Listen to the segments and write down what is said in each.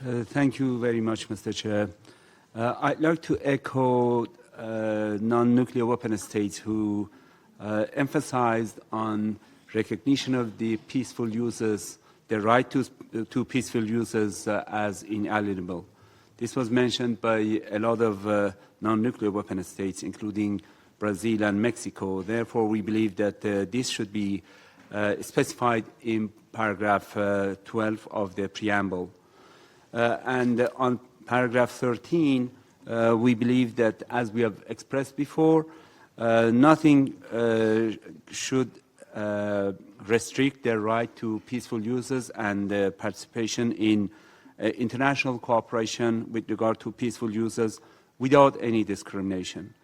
Thank you very much, Mr. Chair. I'd like to echo non-nuclear weapon states who emphasized on recognition of the peaceful users, the right to peaceful users as inalienable. This was mentioned by a lot of non-nuclear weapon states, including Brazil and Mexico. Therefore, we believe that this should be specified in paragraph 12 of the preamble. And on paragraph 13, we believe that, as we have expressed before, nothing should restrict their right to peaceful users and participation in international cooperation with regard to peaceful users without any discrimination.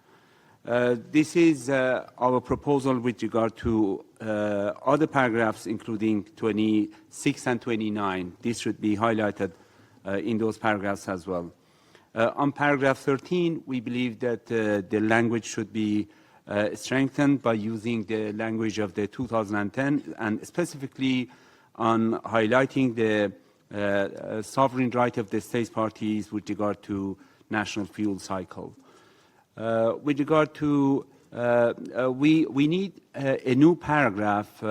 This is our proposal with regard to other paragraphs, including 26 and 29. This should be highlighted in those paragraphs as well. On paragraph 13, we believe that the language should be strengthened by using the language of the 2010, and specifically on highlighting the sovereign right of the states parties with regard to national fuel cycle. With regard to, we need a new paragraph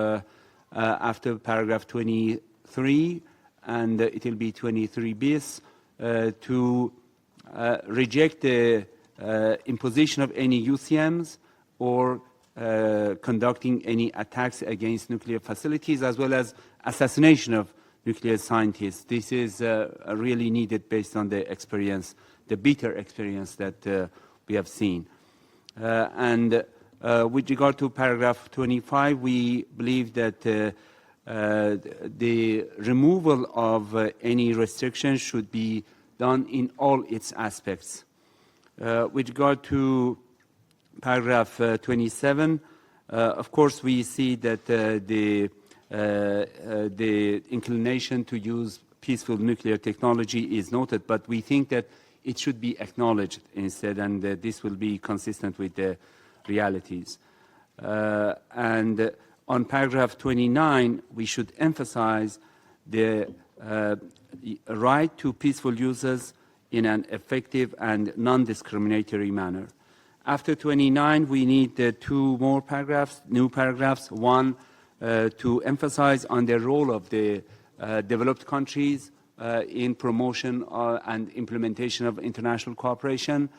after paragraph 23, and it will be 23 bis, to reject the imposition of any UCMs or conducting any attacks against nuclear facilities, as well as assassination of nuclear scientists. This is really needed based on the experience, the bitter experience that we have seen. And with regard to paragraph 25, we believe that the removal of any restrictions should be done in all its aspects. With regard to paragraph 27, of course, we see that the inclination to use peaceful nuclear technology is noted, but we think that it should be acknowledged instead, and this will be consistent with the realities. And on paragraph 29, we should emphasize the right to peaceful users in an effective and non-discriminatory manner. After 29, we need two more paragraphs, new paragraphs. One, to emphasize on the role of the developed countries in promotion and implementation of international cooperation.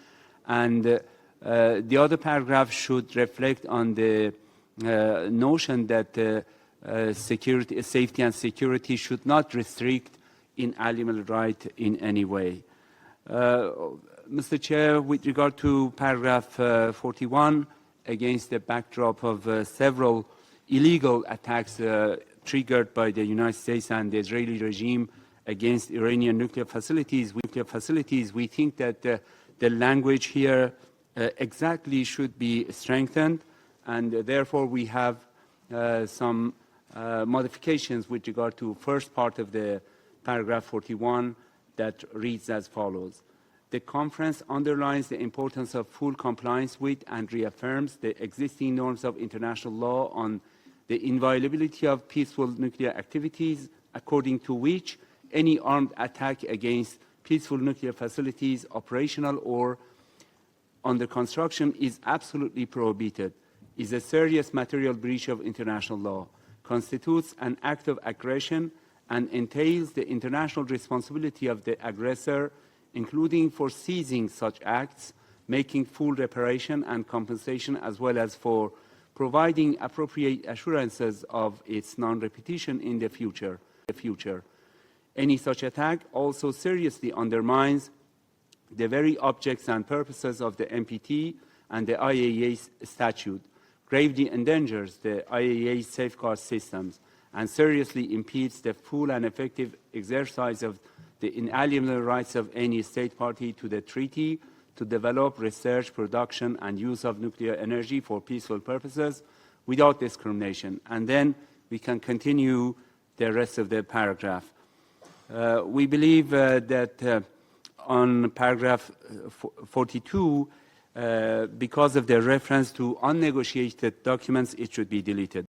And the other paragraph should reflect on the notion that security, safety and security should not restrict inalienable right in any way. Mr. Chair, with regard to paragraph 41, against the backdrop of several illegal attacks triggered by the United States and the Israeli regime against Iranian nuclear facilities, we think that the language here exactly should be strengthened, and therefore we have some modifications with regard to first part of the paragraph 41 that reads as follows. The conference underlines the importance of full compliance with and reaffirms the existing norms of international law on the inviolability of peaceful nuclear activities, according to which any armed attack against peaceful nuclear facilities, operational or under construction, is absolutely prohibited, is a serious material breach of international law, constitutes an act of aggression, and entails the international responsibility of the aggressor, including for seizing such acts, making full reparation and compensation, as well as for providing appropriate assurances of its non-repetition in the future. Any such attack also seriously undermines the very objects and purposes of the NPT and the IAEA statute, gravely endangers the IAEA safeguard systems, and seriously impedes the full and effective exercise of the inalienable rights of any state party to the treaty to develop, research, production, and use of nuclear energy for peaceful purposes without discrimination. And then we can continue the rest of the paragraph. We believe that on paragraph 42, because of the reference to unnegotiated documents, it should be deleted.